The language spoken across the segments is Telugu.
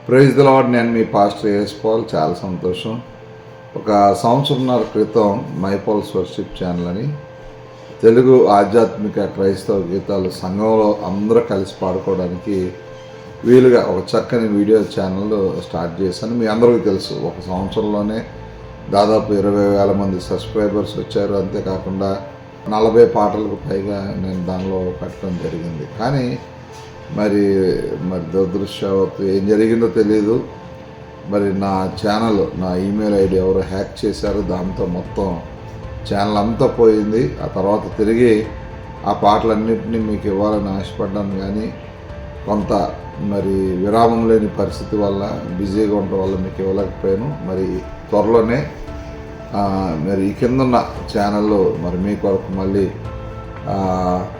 Praise the lord. నేను మీ పాస్టర్ ఏఎస్ పాల్. చాలా సంతోషం. ఒక సంవత్సరంన్నర క్రితం మైపాల్స్ వర్షిప్ ఛానల్ అని తెలుగు ఆధ్యాత్మిక క్రైస్తవ గీతాలు సంఘంలో అందరూ కలిసి పాడుకోవడానికి వీలుగా ఒక చక్కని వీడియో ఛానల్ స్టార్ట్ చేశాను. మీ అందరికీ తెలుసు, ఒక సంవత్సరంలోనే దాదాపు 20,000 మంది సబ్స్క్రైబర్స్ వచ్చారు. అంతేకాకుండా 40 పాటలకు పైగా నేను దానిలో పెట్టడం జరిగింది. కానీ మరి దురదృష్టవత్తు ఏం జరిగిందో తెలియదు. మరి నా ఛానల్, నా ఈమెయిల్ ఐడి ఎవరు హ్యాక్ చేశారు. దాంతో మొత్తం ఛానల్ అంతా పోయింది. ఆ తర్వాత తిరిగి ఆ పాటలన్నింటినీ మీకు ఇవ్వాలని ఆశపడ్డాను, కానీ కొంత మరి విరామం లేని పరిస్థితి వల్ల, బిజీగా ఉండటం వల్ల మీకు ఇవ్వలేకపోయాను. మరి త్వరలోనే మరి ఈ కిందన్న ఛానల్లో మరి మీ కొరకు మళ్ళీ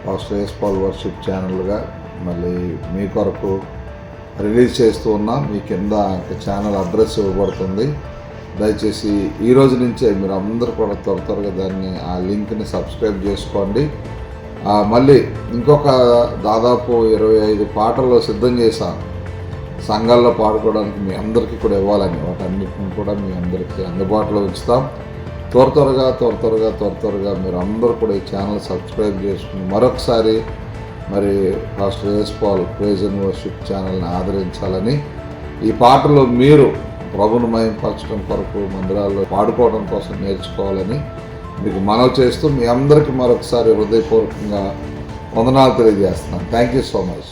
పాస్టర్ ఏఎస్ పాల్ వర్షిప్ ఛానల్గా మళ్ళీ మీ కొరకు రిలీజ్ చేస్తూ ఉన్నాం. మీ కింద ఛానల్ అడ్రస్ ఇవ్వబడుతుంది. దయచేసి ఈ రోజు నుంచే మీరు అందరూ కూడా త్వరగా దాన్ని, ఆ లింక్ని సబ్స్క్రైబ్ చేసుకోండి. మళ్ళీ ఇంకొక దాదాపు 25 పాటలు సిద్ధం చేశాను సంఘాల్లో పాడుకోవడానికి, మీ అందరికీ కూడా ఇవ్వాలని. వాటన్నిటిని కూడా మీ అందరికీ అందుబాటులో ఉంచుతాం. త్వరగా మీరు అందరూ కూడా ఈ ఛానల్ సబ్స్క్రైబ్ చేసుకుని మరొకసారి మరి pastor AS Paul praise and worship ఛానల్ని ఆదరించాలని, ఈ పాటలు మీరు ప్రభుని మహిమపరచడం కొరకు మందిరాల్లో పాడుకోవడం కోసం నేర్చుకోవాలని మీకు మనవి చేస్తూ మీ అందరికీ మరొకసారి హృదయపూర్వకంగా వందనాలు తెలియజేస్తున్నాను. Thank you so much.